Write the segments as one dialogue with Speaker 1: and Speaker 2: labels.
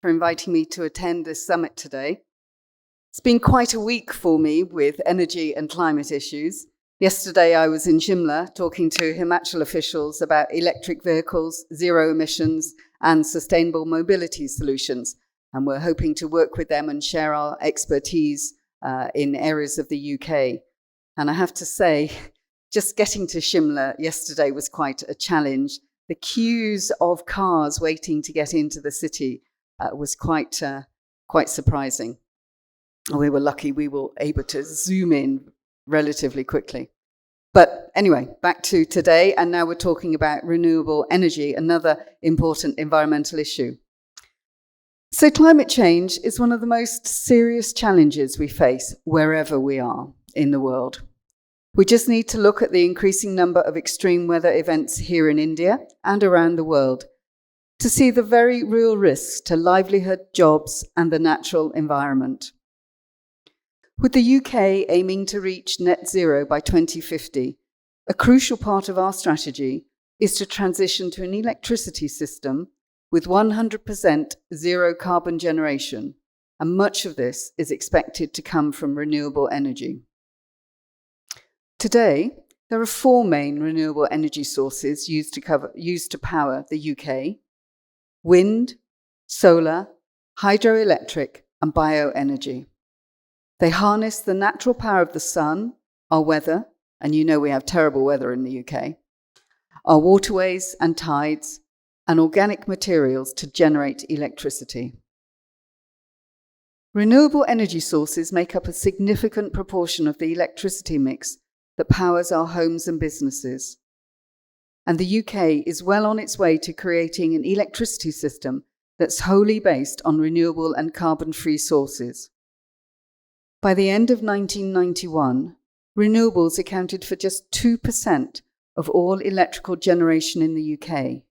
Speaker 1: for inviting me to attend this summit today. It's been quite a week for me with energy and climate issues. Yesterday I was in Shimla talking to Himachal officials about electric vehicles, zero emissions and sustainable mobility solutions. And we're hoping to work with them and share our expertise in areas of the UK. And I have to say, just getting to Shimla yesterday was quite a challenge. The queues of cars waiting to get into the city was quite surprising. We were lucky we were able to zoom in relatively quickly. But anyway, back to today, and now we're talking about renewable energy, another important environmental issue. So climate change is one of the most serious challenges we face wherever we are in the world. We just need to look at the increasing number of extreme weather events here in India and around the world to see the very real risks to livelihood, jobs, and the natural environment. With the UK aiming to reach net zero by 2050, a crucial part of our strategy is to transition to an electricity system with 100% zero carbon generation, and much of this is expected to come from renewable energy. Today, there are 4 main renewable energy sources used to power the UK: wind, solar, hydroelectric, and bioenergy. They harness the natural power of the sun, our weather, and you know we have terrible weather in the UK, our waterways and tides, and organic materials to generate electricity. Renewable energy sources make up a significant proportion of the electricity mix that powers our homes and businesses. And the UK is well on its way to creating an electricity system that's wholly based on renewable and carbon-free sources. By the end of 1991, renewables accounted for just 2% of all electrical generation in the UK.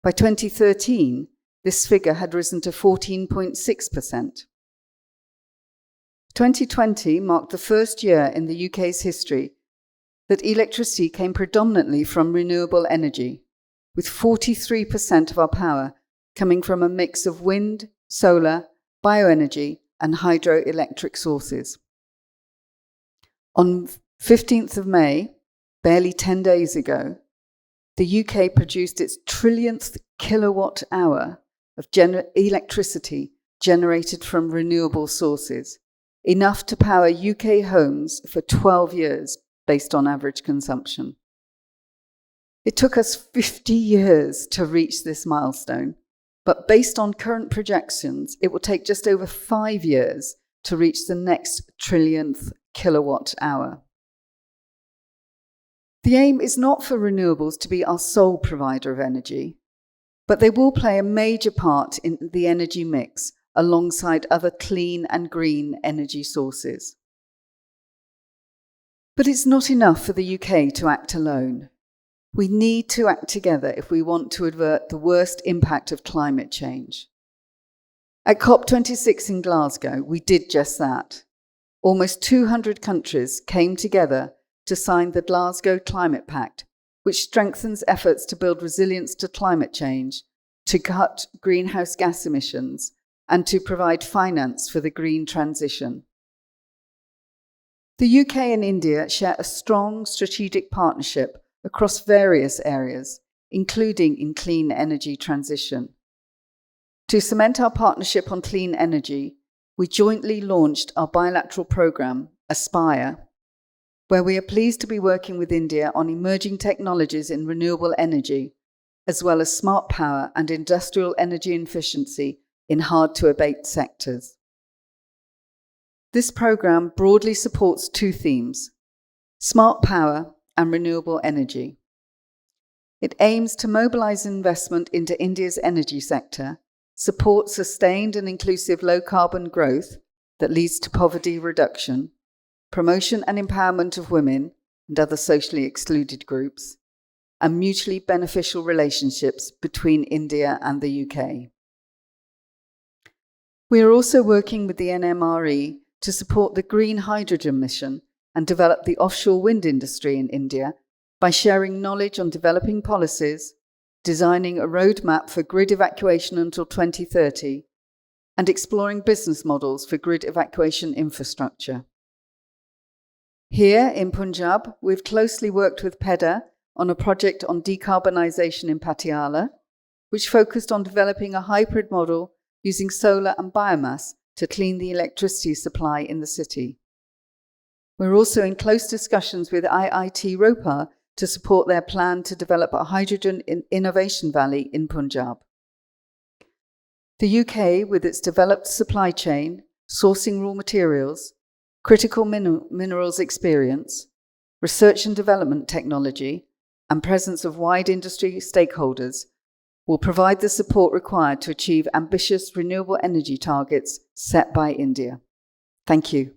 Speaker 1: By 2013, this figure had risen to 14.6%. 2020 marked the first year in the UK's history that electricity came predominantly from renewable energy, with 43% of our power coming from a mix of wind, solar, bioenergy, and hydroelectric sources. On 15th of May, barely 10 days ago, the UK produced its trillionth kilowatt hour of electricity generated from renewable sources, enough to power UK homes for 12 years based on average consumption. It took us 50 years to reach this milestone, but based on current projections, it will take just over 5 years to reach the next trillionth kilowatt hour. The aim is not for renewables to be our sole provider of energy, but they will play a major part in the energy mix alongside other clean and green energy sources. But it's not enough for the UK to act alone. We need to act together if we want to avert the worst impact of climate change. At COP26 in Glasgow, we did just that. Almost 200 countries came together to sign the Glasgow Climate Pact, which strengthens efforts to build resilience to climate change, to cut greenhouse gas emissions, and to provide finance for the green transition. The UK and India share a strong strategic partnership across various areas, including in clean energy transition. To cement our partnership on clean energy, we jointly launched our bilateral programme, Aspire, where we are pleased to be working with India on emerging technologies in renewable energy, as well as smart power and industrial energy efficiency in hard-to-abate sectors. This programme broadly supports 2 themes: smart power and renewable energy. It aims to mobilise investment into India's energy sector, support sustained and inclusive low-carbon growth that leads to poverty reduction, promotion and empowerment of women and other socially excluded groups, and mutually beneficial relationships between India and the UK. We are also working with the NMRE to support the green hydrogen mission and develop the offshore wind industry in India by sharing knowledge on developing policies, designing a roadmap for grid evacuation until 2030, and exploring business models for grid evacuation infrastructure. Here in Punjab, we've closely worked with PEDA on a project on decarbonisation in Patiala, which focused on developing a hybrid model using solar and biomass to clean the electricity supply in the city. We're also in close discussions with IIT Ropar to support their plan to develop a hydrogen innovation valley in Punjab. The UK, with its developed supply chain, sourcing raw materials, critical minerals experience, research and development technology, and presence of wide industry stakeholders, will provide the support required to achieve ambitious renewable energy targets set by India. Thank you.